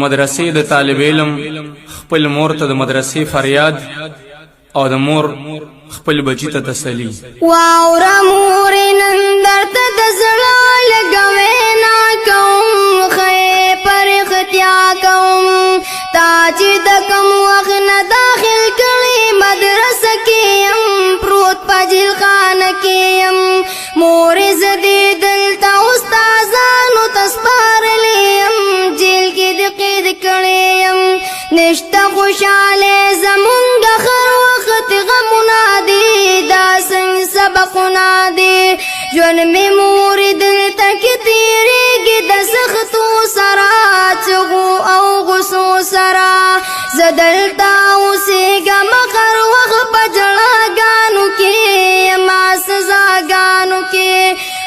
مدرسې د طالب علم خپل مور ته د مدرسې فریاد او د مور خپل بچی ته تسلی. واوره مور نن درته د زړه لګوي نا کوم خې پر اختیا کوم تا چې د کوم وخت نه داخل کړي مدرسه کې يم پروت پجل خان کې يم مور زدي دلته استادانو تسپارلې يم جیل کې د قید کړي يم نشته خوشاله زمونږ خر وخت غمونه دي دا څنګه سبقونه دي ژوند مې مور دلته کې تیریږي د سختو سره چغو او غصو سره زه دلته اوسېږم هر وخت په جړاګانو کې یما سزاګانو کې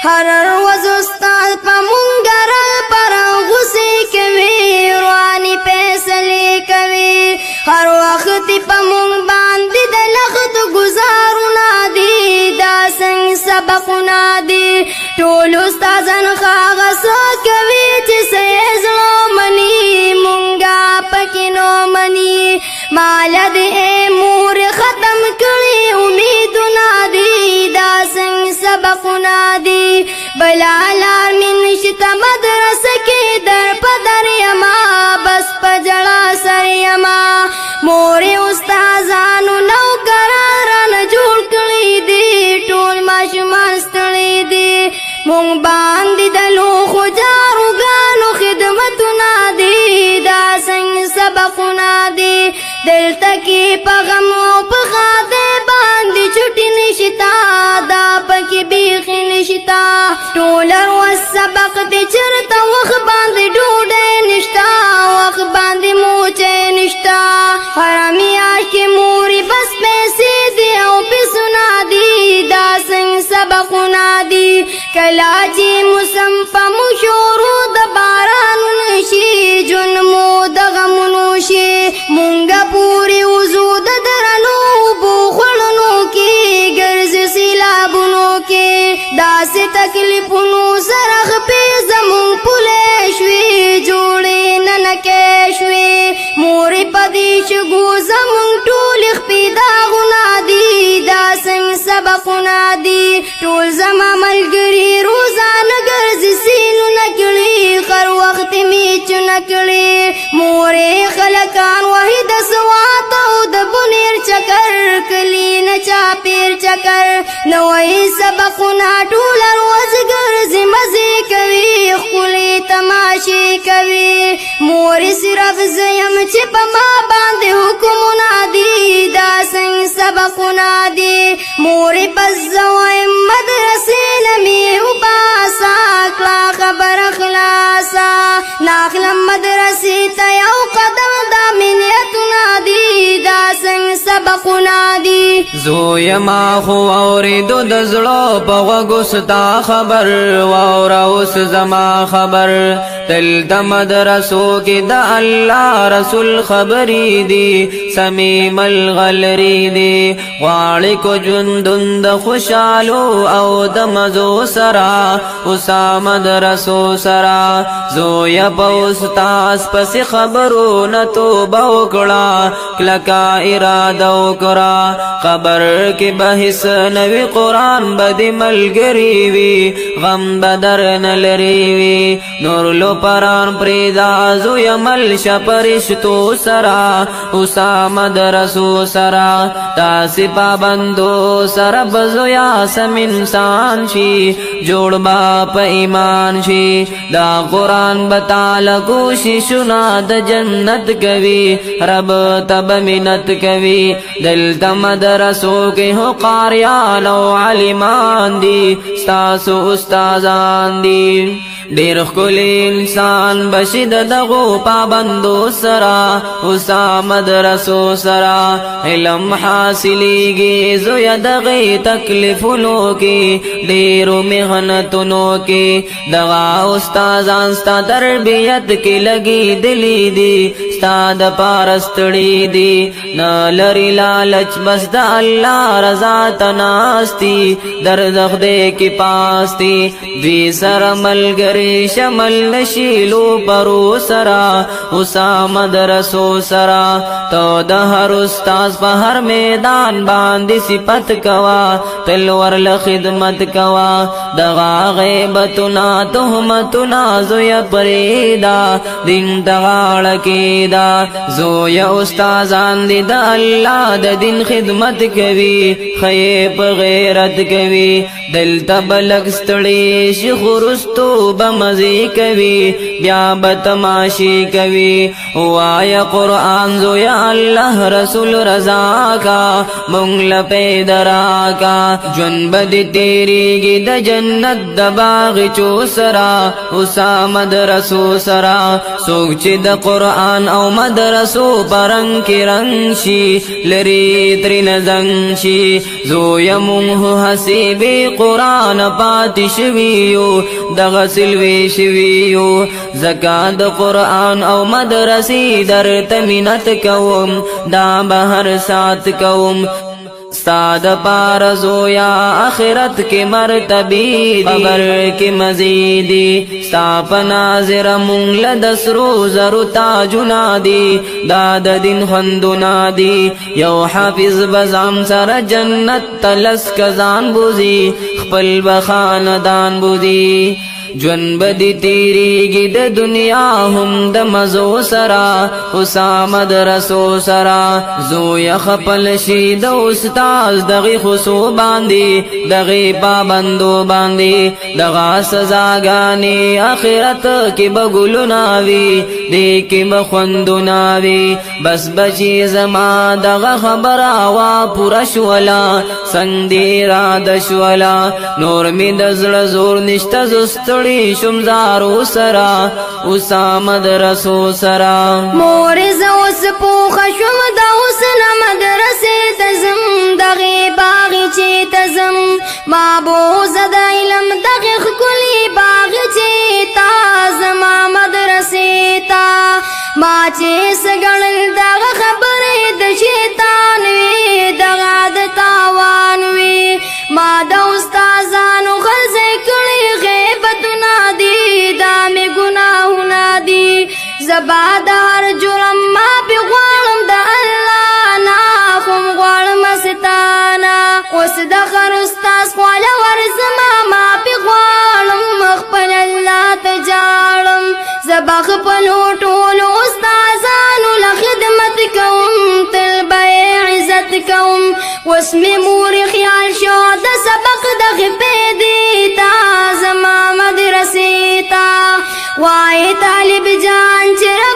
هر ورځ استاد په مونږ را پر غصې کوي رواني فیصلې کوي هر وخت په مونږ باندې د لخت گزارونه دي دا څنګه سبقونه دي ټول استادان ښاغه څه کوي چې څه زړه مني مونږه پکې نو مني مال دې مور ختم کړي امیدونه دي دا څنګه سبقونه دي بلا لار مې نشته مدرسه کې در په در یما بس په جړا سر یما مور استادانو نوکران جوړ کړي دي ټول ماشومان ستړي دي مونږ باندې د لوښو جاروګانو خدمتونه دي دا څنګه سبقونه دي دلته کې په غم او په ښادۍ باندې چټي نشتا دا پکې بیخي نشتا ټول ورځ سبق دې چېرته وخت باندې ډوډۍ نشتا وخت باندې موچۍ نشتا هره میاشت کې مورې بس پیسې دي او پیسونه دي دا څنګه سبقونه دي کله چې موسم په مو شروع د بارانونو شي ژوند مو د غمونو شي مونږ پورې وځو د درنو اوبو خوړنو کې ګرځو سیلابونو کې داسې تکلیفونو سره خپې زمونږ پولې شوې جوړې ننکې شوې مورې په دې شګو زمونږ ټولې خپې داغونه دي دا څنګه سبقونه دي ټول زما ملګري روزانه ګرځي سینونه کړي هر وخت مې چونه کړي مورې خلکان وحي د سوات او د بنیر چکر کلی نه چاپیر چکر نوې سبقونه ټول ورځ ګرځي مزې کوي ښکلې تماشې کوي مورې صرف زه یم چې په ما باندې حکمونه دي دا څنګه سبقونه دي مورې پس زه وایم مدرسې نه مې وباسه کړه خبره خلاصه ناخلم مدرسې ته یو قدم دا منیتونه دي دا څنګه سبقونه دي زویما خو اورېدو د زړه په غوږو ستا خبر واوره اوس زما خبر تل د مدرسو کې د الله رسول خبرې دي سمیم الغلرې دي غواړي کو ژوندون د خوشحالو او د مزو سره اوسه مدرسو سره زویا په استاد پسې خبرونه توبه وکړه کلکه اراده وکړه خبر کې بحث نوی قرآن بدې ملګري وي غم بدر نه لري وي نور لو پران پریدا زویا مل شپرشتو سرا اوسا مدرسو سرا تاسې پابندو سره بزویا سم انسان شي جوړ با په ایمان شي دا قرآن بتاله کوششونه د جنت کوي رب تب منت کوي دلته مدرسو کې هو قاریان او عالمان دي ستاسو استادان دي ډېر ښکلی انسان بشي د دغو پابندو سره اوسه مدرسو سره علم حاصلېږي زویه دغې تکلیفونو کې ډېرو محنتونو کې دغه استادان ستا تربیت کې لګېدلي دي ستا دپاره ستړي دي نه لري لالچ بس د الله رضا ته ناست دي در د خدای کې پاس دي دوی سره ملګري لوی شمل نشیلو پرو سرا اسامه درسو سرا تو د هر استاز په هر میدان باندې صفت کوا تل ورل خدمت کوا دغا غیبتنا تهمتنا زویا پریدا دین دغاړه کیدا زویا استادان دې د الله د دین خدمت کوي خیب غیرت کوي دلته بلګ ستړي شي خرستو بمزي کوي بیا بتماشي کوي وایا قرآن زویا الله رسول رضا کا مونږ پیدرا کا جن بد تیریږي د جنت د باغ چو سرا اسامه درسو سرا سوک چې د قرآن او مدرسو پرنګ کې رنگ شي لري تر نزنګ شي زویا مونږ حسیبي قرآن پاتې شویو دغه سلوي شویو زکات قرآن او مدرسې درته منت کوم دا بهر سات کوم استاد پار زویا آخرت کے مرتبی قبر کے مزیدی ستاپ ناظر مونگل دسرو زرو تاجنا دی داد دن خندنا دی یو حافظ بزام سر جنت تلس کزان بوزی خپل بخاندان بوزی جون بدی تیریږي د دنیا هم د مزو سرا اسامه درسو سرا زویا خپل شي د استاد دغه خصو باندې دغه پابندو باندې دغه سزاګانی اخرت کې بګلونا وی دې کې بخوندونا وی بس بچي زما دغه خبره وا پورا شولا څنګه را د شولا نور می د زړه زور نشته زست شمزارو سرا اسامه درسو سرا مورز اوس پوخ شم د حسن مدرسې تزم دغه باغ چې تزم مابوز د علم دغه خلی باغ چې تازم مدرسې تا ما چې سګړل دغه خبرې د شیطان وی دغه د تاوان وی ما د استادانو غزه کړي غیبتونه دي دا می ګناهونه دي زبادار جرم ما په غواړم د الله نه کوم غواړم ستانا اوس د خر استاد خپل ورزما ما په غواړم خپل الله ته جاړم زبخ په ټولو استادانو له خدمت کوم تل به عزت کوم واسمي مور خیال شو د سبق د غبې دي تا زما مدرسې تا وای طالب جان چر